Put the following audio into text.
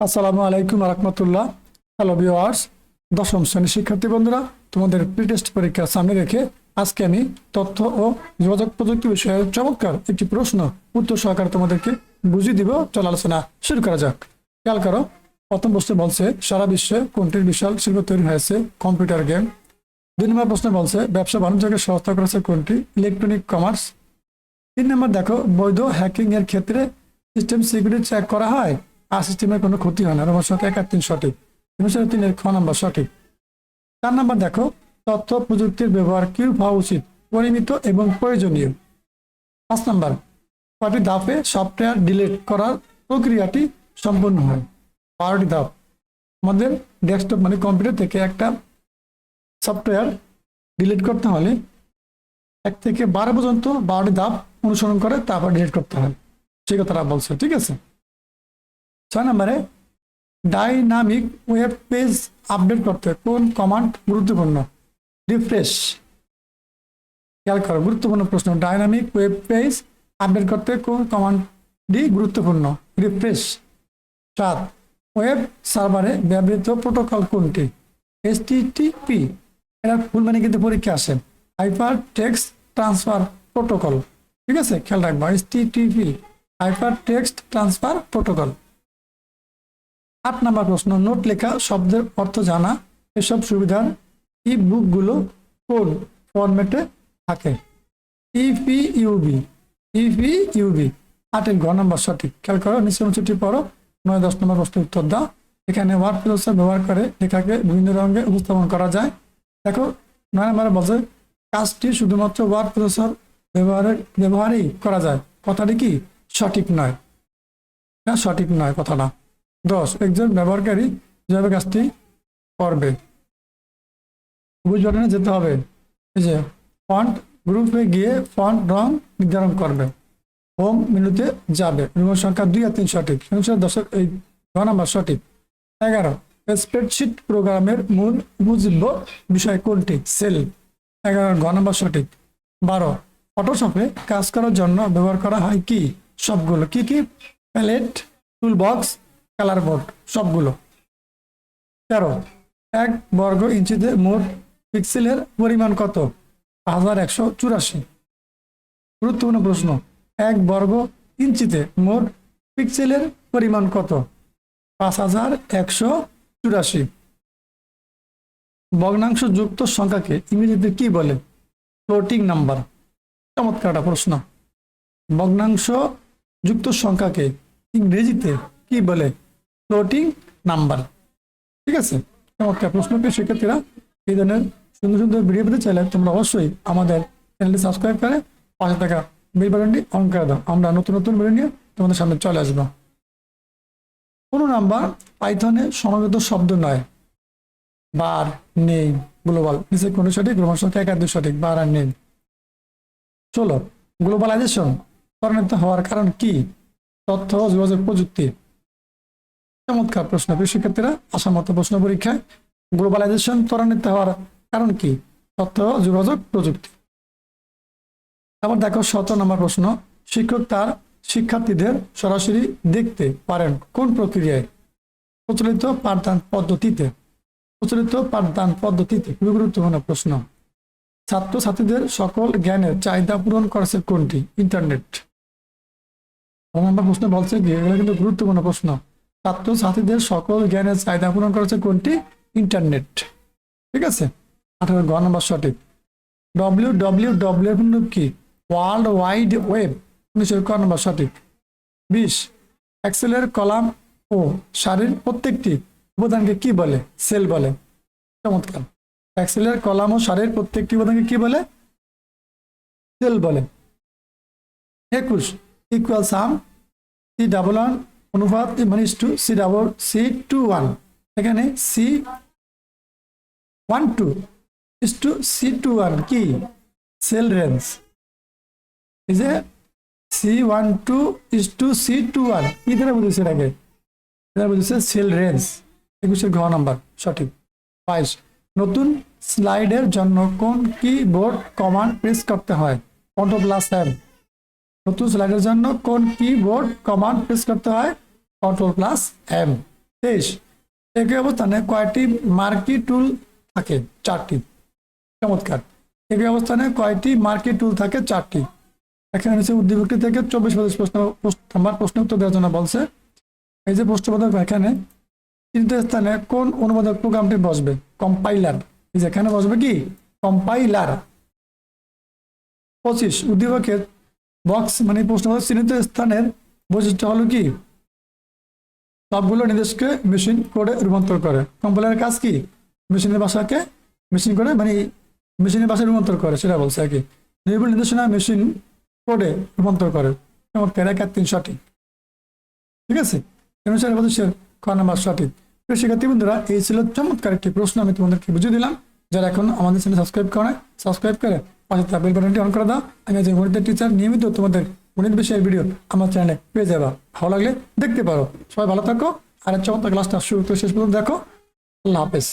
আসসালামু আলাইকুম রহমতুল্লাহ। Hello viewers, দশম শ্রেণীর শিক্ষার্থী বন্ধুরা, তোমাদের প্রি টেস্ট পরীক্ষা সামনে রেখে আজকে আমি তথ্য ও যোগাযোগ প্রযুক্তি বিষয়ে চমৎকার একটি প্রশ্ন উত্তর সহকারে তোমাদেরকে বুঝিয়ে দিব। চল আলোচনা শুরু করা যাক। খেয়াল করো, প্রথম প্রশ্ন বলছে সারা বিশ্বে কোনটির বিশাল শিল্প তৈরি হয়েছে? Computer game. 2 নম্বর প্রশ্ন বলছে ব্যবসা বাণিজ্যকে সহায়তা করেছে কোনটি? Electronic commerce. 3 নম্বর দেখো, বৈধ হ্যাকিং এর ক্ষেত্রে সিস্টেম সিকিউরিটি চেক করা হয় আর সিস্টেমের কোনো ক্ষতি হয় না। রোমান সংখ্যা 1 আর 3 সঠিক। 3 খ নম্বর সঠিক। 4 নম্বর দেখো, তথ্য প্রযুক্তির ব্যবহার কি হওয়া উচিত? পরিমিত এবং প্রয়োজনীয়। 5 নম্বর, কয়টি ধাপে সফটওয়্যার ডিলিট করার প্রক্রিয়াটি সম্পূর্ণ হয়? 12টি ধাপ। আমাদের ডেস্কটপ মানে কম্পিউটার থেকে একটা সফটওয়্যার ডিলিট করতে হলে 1 থেকে 12 পর্যন্ত 12টি ধাপ অনুসরণ করে তারপর ডিলিট করতে হয়, সেই কথাটা বলছে। ঠিক আছে। 6 নম্বরে, ডাইনামিক ওয়েব পেজ আপডেট করতে কোন কমান্ড গুরুত্বপূর্ণ? রিফ্রেশ। খেয়াল করো, গুরুত্বপূর্ণ প্রশ্ন। ডাইনামিক ওয়েব পেজ আপডেট করতে কোন কমান্ডটি গুরুত্বপূর্ণ? রিফ্রেশ। 7, ওয়েব সার্ভারে ব্যবহৃত প্রোটোকল কোনটি? HTTP। এটা ফুল মানে কিন্তু পরীক্ষা আসে, হাইপার টেক্সট ট্রান্সফার প্রোটোকল। ঠিক আছে, খেয়াল রাখবো, HTTP, hyper text transfer protocol. 8 নম্বর প্রশ্ন, নোট লেখা, শব্দের অর্থ জানা, এসব সুবিধার ই বুকগুলো কোন ফরম্যাটে থাকে? ইপিইউবি। ইপিইউবি। 8 ঘ নম্বর সঠিক। খেয়াল করো, নিচের অংশটি পড়ো, 9-10 নম্বর প্রশ্নের উত্তর দাও। এখানে ওয়ার্ড প্রসেসর ব্যবহার করে লেখাকে বিভিন্ন রঙে উপস্থাপন করা যায়। দেখো 9 নম্বরে বলছে কাজটি শুধুমাত্র ওয়ার্ড প্রসেসর ব্যবহারেই করা যায়। কথাটি কি? সঠিক নয়। না, সঠিক নয় কথাটা। 10, একজন ব্যবহারকারী যেভাবে কাজটি করবে, সবুজ বাটনে যেতে হবে, এই যে ফন্ট গ্রুপে গিয়ে ফন্ট রং নির্ধারণ করবে, হোম মেনুতে যাবে। রোমান সংখ্যা 2 আর 3 সঠিক। 10 এই ঘ নাম্বার সঠিক। 11, স্প্রেডশিট প্রোগ্রামের মূল উপজীব্য বিষয় কোনটি? সেল। 11 ঘ নাম্বার সঠিক। 12, ফটোশপে কাজ করার জন্য ব্যবহার করা হয় কি? সবগুলো। কি কি? Palette, tool box, colour board, সবগুলো। 13, 1 বর্গ ইঞ্চিতে মোট পিক্সেলের পরিমাণ কত? 5184। গুরুত্বপূর্ণ প্রশ্ন, 1 বর্গ ইঞ্চিতে মোট পিক্সেলের পরিমাণ কত? 5184। ভগ্নাংশ যুক্ত সংখ্যাকে ইংরেজিতে কি বলে? Floating number. চমৎকার একটা প্রশ্ন। ভগ্নাংশ যুক্ত সংখ্যাকে ইংরেজিতে কি বলে? Floating number. ঠিক আছে, চমৎকার প্রশ্ন। পেয়ে শিক্ষার্থীরা, এই ধরনের সুন্দর সুন্দর ভিডিও পেতে চাইলে তোমরা অবশ্যই আমাদের চ্যানেলটি সাবস্ক্রাইব করে পাশে থাকা বেল বাটনটি অন করে দাও। আমরা নতুন নতুন ভিডিও নিয়ে তোমাদের সামনে চলে আসবো। কোন নাম্বার পাইথনে সমাগত শব্দ নয়? বার, নেই, গ্লোবাল। নিচে কোন সঠিক? রোমান সংখ্যা 1 আর 2 সঠিক। বার আর নেই। 16, গ্লোবালাইজেশন ত্বরান্বিত হওয়ার কারণ কি? তথ্য ও যোগাযোগ প্রযুক্তি। চমৎকার প্রশ্ন। প্রিয় শিক্ষার্থীরা, আসার মতো প্রশ্ন পরীক্ষায়। গ্লোবালাইজেশন ত্বরান্বিত হওয়ার কারণ কি? তথ্য ও যোগাযোগ প্রযুক্তি। আবার দেখো 17 নম্বর প্রশ্ন, শিক্ষক তার শিক্ষার্থীদের সরাসরি দেখতে পারেন কোন প্রক্রিয়ায়? প্রচলিত পাঠদান পদ্ধতিতে। প্রচলিত পাঠদান পদ্ধতিতে। খুবই গুরুত্বপূর্ণ প্রশ্ন। ছাত্রছাত্রীদের সকল জ্ঞানের চাহিদা পূরণ করেছে কোনটি? ইন্টারনেট। নম্বর প্রশ্ন বলছে কি, এগুলো কিন্তু গুরুত্বপূর্ণ প্রশ্ন। ছাত্রছাত্রীদের সকল জ্ঞানের চাহিদা পূরণ করেছে কোনটি? ইন্টারনেট। ঠিক আছে, 18 ঘ নম্বর সঠিক। WWW কি? World wide web. 19 ক নম্বর সঠিক। 20, এক্সেলের কলাম ও সারির প্রত্যেকটি উপাদানকে কি বলে? সেল বলে। চমৎকার। এক্সেলের কলাম ও সারির প্রত্যেকটি উপাদানকে কি বলে? সেল বলে। 21, ইকুয়াল সাম C11 অনুপাত C21। এখানে C12:C21 কি? Cell range. এই যে C12:C21 কি দ্বারা বুঝেছে? এটাকে এটা বুঝেছে সেল রেঞ্জ। 21 ঘ নাম্বার সঠিক। 22, নতুন স্লাইডের জন্য কোন কিবোর্ড কমান্ড প্রেস করতে হয়? Ctrl+M। নতুন স্লাইডের জন্য কোন কিবোর্ড কমান্ড প্রেস করতে হয়? Ctrl+M। 23 একই অবস্থানে কয়টি মার্কি টুল থাকে? 4টি। চমৎকার। একই অবস্থানে কয়টি মার্কি টুল থাকে? 4টি। এখানে হচ্ছে উদ্দীপকটি থেকে 24 প্রশ্ন আমার প্রশ্ন উত্তর দেওয়ার জন্য বলছে। এই যে প্রশ্নবোধক এখানে তৃতীয় স্থানে কোন অনুবাদক প্রোগ্রামটি বসবে? কম্পাইলার। এই যে এখানে বসবে কি? কম্পাইলার। 25 উদ্দীপকের বক্স মানে প্রশ্নবোধক চিহ্নিত স্থানের বৈশিষ্ট্য হলো কি? সবগুলো নির্দেশকে মেশিন কোডে রূপান্তর করে। কম্পাইলারের কাজ কি? মেশিনের ভাষাকে মেশিন করে মানে মেশিনের ভাষায় রূপান্তর করে, সেটা বলছে আর কি। নির্ভুল নির্দেশনা মেশিন কোডে রূপান্তর করে। চমৎকার, 1 আর 3 সঠিক। ঠিক আছে, অনুসারে বলছে খ নাম্বার সঠিক। প্রিয় শিক্ষার্থী বন্ধুরা, এই ছিল চমৎকার একটি প্রশ্ন, আমি তোমাদেরকে বুঝিয়ে দিলাম। যারা এখন আমাদের চ্যানেল সাবস্ক্রাইব করে সাবস্ক্রাইব করে পাশে থাকা বেল বাটনটি অন করে দাও। আমি যে গণিতের টিচার নিয়মিত তোমাদের গণিত বিষয়ের ভিডিও আমার চ্যানেলে পেয়ে যাবা। ভালো লাগলে দেখতে পারো। সবাই ভালো থাকো, আর চমৎকার ক্লাসটা শুরু করে শেষ পর্যন্ত দেখো। আল্লাহ হাফেজ।